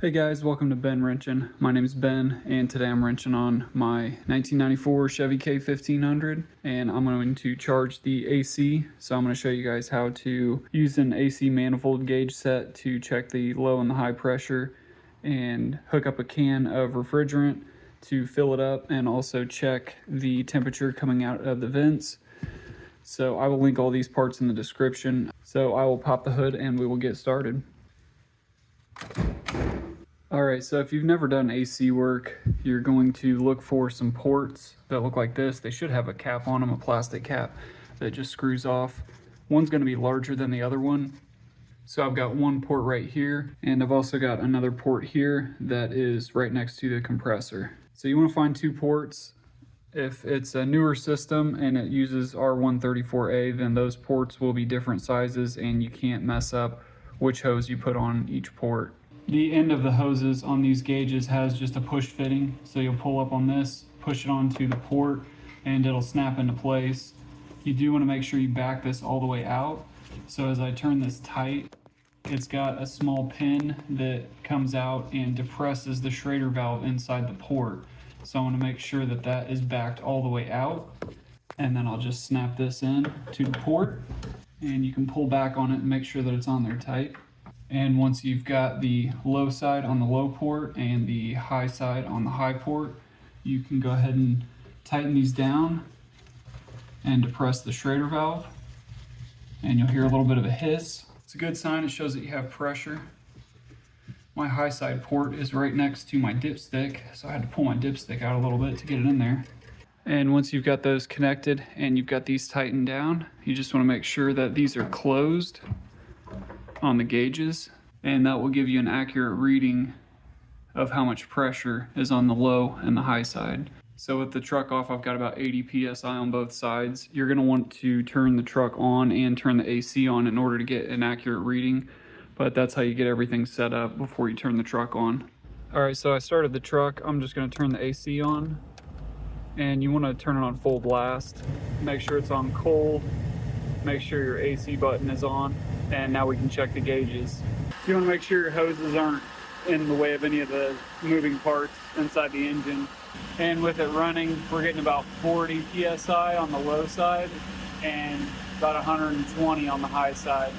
Hey guys, welcome to Ben Wrenchin. My name is Ben, and today I'm wrenching on my 1994 Chevy K1500, and I'm going to charge the AC. So I'm going to show you guys how to use an AC manifold gauge set to check the low and the high pressure, and hook up a can of refrigerant to fill it up, and also check the temperature coming out of the vents. So I will link all these parts in the description. So I will pop the hood and we will get started. Alright, so if you've never done AC work, you're going to look for some ports that look like this. They should have a cap on them, a plastic cap that just screws off. One's going to be larger than the other one. So I've got one port right here, and I've also got another port here that is right next to the compressor. So you want to find two ports. If it's a newer system and it uses R134a, then those ports will be different sizes and you can't mess up which hose you put on each port. The end of the hoses on these gauges has just a push fitting, so you'll pull up on this, push it onto the port, and it'll snap into place. You do want to make sure you back this all the way out. So as I turn this tight, it's got a small pin that comes out and depresses the Schrader valve inside the port. So I want to make sure that that is backed all the way out, and then I'll just snap this in to the port, and you can pull back on it and make sure that it's on there tight. And once you've got the low side on the low port and the high side on the high port, you can go ahead and tighten these down and depress the Schrader valve. And you'll hear a little bit of a hiss. It's a good sign, it shows that you have pressure. My high side port is right next to my dipstick, so I had to pull my dipstick out a little bit to get it in there. And once you've got those connected and you've got these tightened down, you just want to make sure that these are closed on the gauges, and that will give you an accurate reading of how much pressure is on the low and the high side. So with the truck off, I've got about 80 psi on both sides. You're going to want to turn the truck on and turn the AC on in order to get an accurate reading, but that's how you get everything set up before you turn the truck on. Alright, so I started the truck. I'm just going to turn the AC on, and you want to turn it on full blast. Make sure it's on cold, make sure your AC button is on, and now we can check the gauges. So you want to make sure your hoses aren't in the way of any of the moving parts inside the engine. And with it running, we're getting about 40 psi on the low side and about 120 on the high side.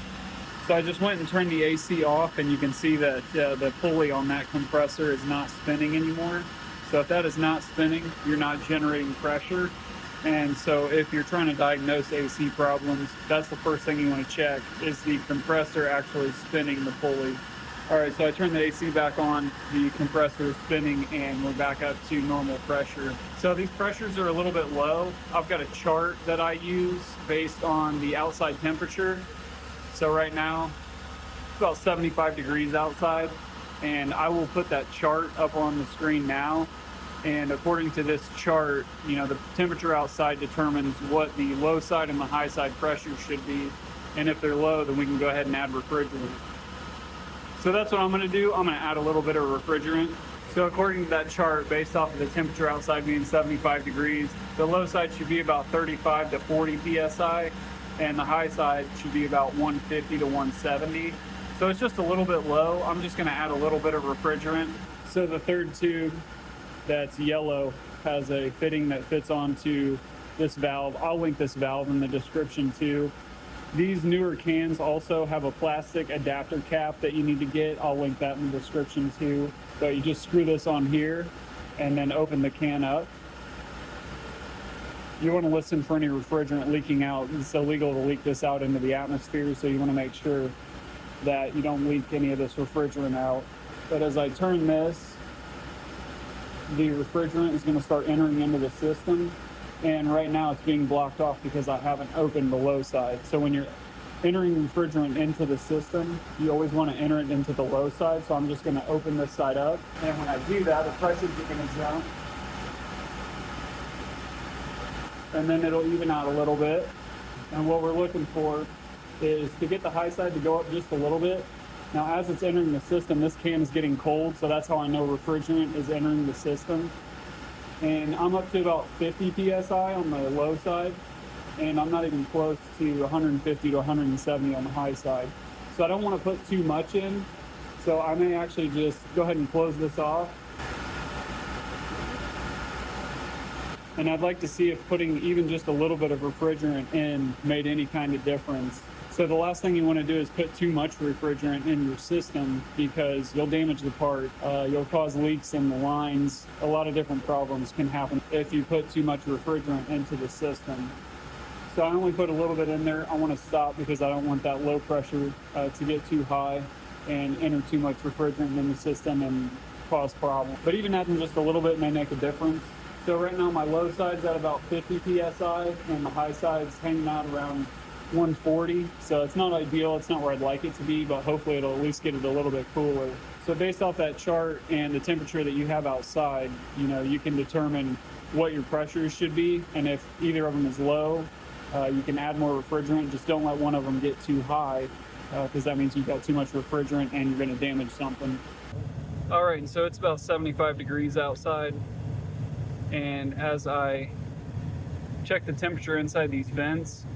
So I just went and turned the AC off, and you can see that the pulley on that compressor is not spinning anymore. So if that is not spinning, you're not generating pressure. And so if you're trying to diagnose AC problems, that's the first thing you want to check, is the compressor actually spinning the pulley. Alright, so I turned the AC back on, the compressor is spinning, and we're back up to normal pressure. So these pressures are a little bit low. I've got a chart that I use based on the outside temperature. So right now, it's about 75 degrees outside, and I will put that chart up on the screen now. And according to this chart, you know, the temperature outside determines what the low side and the high side pressure should be. And if they're low, then we can go ahead and add refrigerant. So that's what I'm going to do. I'm going to add a little bit of refrigerant. So according to that chart, based off of the temperature outside being 75 degrees, the low side should be about 35 to 40 psi, and the high side should be about 150 to 170. So it's just a little bit low. I'm just going to add a little bit of refrigerant. So the third tube, that's yellow, has a fitting that fits onto this valve. I'll link this valve in the description too. These newer cans also have a plastic adapter cap that you need to get. I'll link that in the description too. But you just screw this on here and then open the can up. You want to listen for any refrigerant leaking out. It's illegal to leak this out into the atmosphere, so you want to make sure that you don't leak any of this refrigerant out. But as I turn this, the refrigerant is going to start entering into the system, and right now it's being blocked off because I haven't opened the low side. So when you're entering refrigerant into the system, you always want to enter it into the low side. So I'm just going to open this side up, and when I do that, the pressures are going to jump, and then it'll even out a little bit. And what we're looking for is to get the high side to go up just a little bit. Now, as it's entering the system, this can is getting cold, so that's how I know refrigerant is entering the system. And I'm up to about 50 psi on the low side, and I'm not even close to 150 to 170 on the high side. So I don't want to put too much in, So I may actually just go ahead and close this off. And I'd like to see if putting even just a little bit of refrigerant in made any kind of difference. So the last thing you want to do is put too much refrigerant in your system, because you'll damage the part. You'll cause leaks in the lines. A lot of different problems can happen if you put too much refrigerant into the system. So I only put a little bit in there. I want to stop because I don't want that low pressure to get too high and enter too much refrigerant in the system and cause problems. But even adding just a little bit may make a difference. So right now my low side's at about 50 psi and the high side's hanging out around 140. So it's not ideal, it's not where I'd like it to be, but hopefully it'll at least get it a little bit cooler. So based off that chart and the temperature that you have outside, you know, you can determine what your pressures should be, and if either of them is low, you can add more refrigerant. Just don't let one of them get too high, because that means you've got too much refrigerant and you're going to damage something. All right, so it's about 75 degrees outside, and as I check the temperature inside these vents,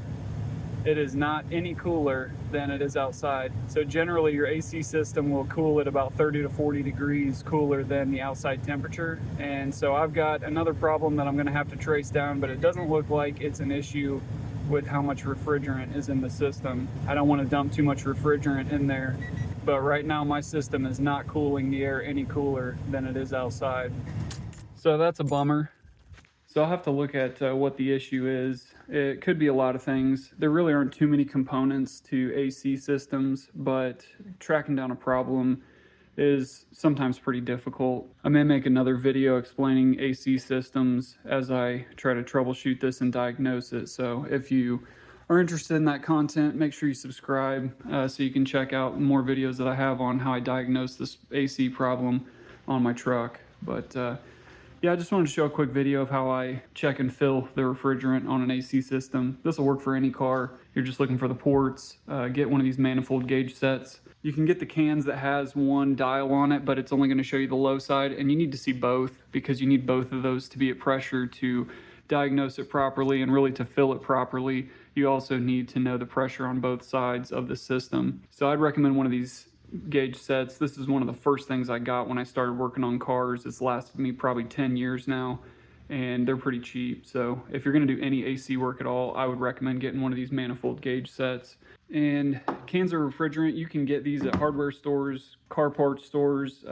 it is not any cooler than it is outside. So generally your AC system will cool at about 30 to 40 degrees cooler than the outside temperature. And so I've got another problem that I'm gonna have to trace down, but it doesn't look like it's an issue with how much refrigerant is in the system. I don't want to dump too much refrigerant in there, but right now my system is not cooling the air any cooler than it is outside. So that's a bummer. So I'll have to look at what the issue is. It could be a lot of things. There really aren't too many components to AC systems, but tracking down a problem is sometimes pretty difficult. I may make another video explaining AC systems as I try to troubleshoot this and diagnose it. So if you are interested in that content, make sure you subscribe so you can check out more videos that I have on how I diagnose this AC problem on my truck. But yeah, I just wanted to show a quick video of how I check and fill the refrigerant on an AC system. This will work for any car. You're just looking for the ports. Get one of these manifold gauge sets. You can get the cans that has one dial on it, but it's only going to show you the low side, and you need to see both because you need both of those to be at pressure to diagnose it properly, and really to fill it properly, you also need to know the pressure on both sides of the system. So I'd recommend one of these gauge sets. This is one of the first things I got when I started working on cars. It's lasted me probably 10 years now, and they're pretty cheap. So if you're going to do any AC work at all, I would recommend getting one of these manifold gauge sets. And cans of refrigerant, you can get these at hardware stores, car parts stores,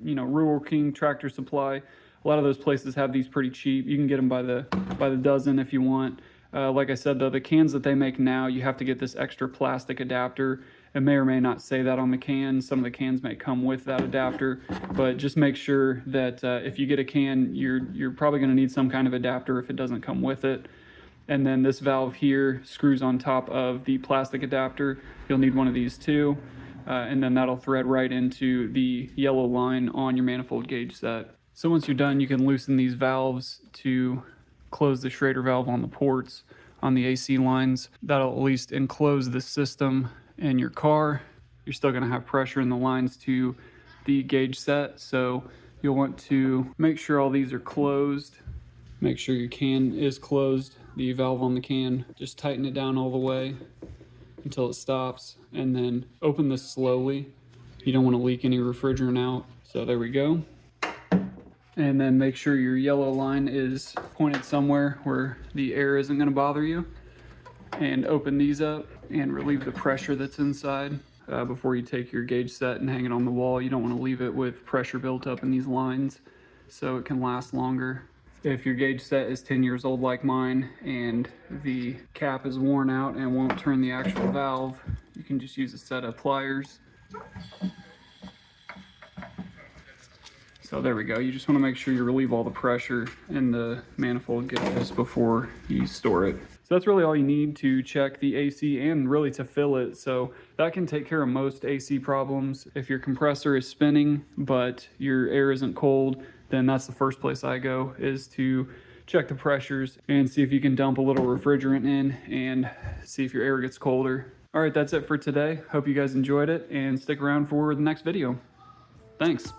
you know, Rural King, Tractor Supply. A lot of those places have these pretty cheap. You can get them by the dozen if you want. Like I said, though, the cans that they make now, you have to get this extra plastic adapter. It may or may not say that on the can. Some of the cans may come with that adapter, but just make sure that if you get a can, you're probably going to need some kind of adapter if it doesn't come with it. And then this valve here screws on top of the plastic adapter. You'll need one of these too. And then that'll thread right into the yellow line on your manifold gauge set. So once you're done, you can loosen these valves to close the Schrader valve on the ports on the AC lines. That'll at least enclose the system in your car. You're still going to have pressure in the lines to the gauge set, so you'll want to make sure all these are closed. Make sure your can is closed, the valve on the can. Just tighten it down all the way until it stops, and then open this slowly. You don't want to leak any refrigerant out. So there we go. And then make sure your yellow line is pointed somewhere where the air isn't going to bother you. And open these up and relieve the pressure that's inside before you take your gauge set and hang it on the wall. You don't want to leave it with pressure built up in these lines so it can last longer. If your gauge set is 10 years old like mine and the cap is worn out and won't turn the actual valve, you can just use a set of pliers. So there we go. You just want to make sure you relieve all the pressure in the manifold gauges before you store it. So that's really all you need to check the AC and really to fill it. So that can take care of most AC problems. If your compressor is spinning but your air isn't cold, then that's the first place I go, is to check the pressures and see if you can dump a little refrigerant in and see if your air gets colder. All right, that's it for today. Hope you guys enjoyed it, and stick around for the next video. Thanks.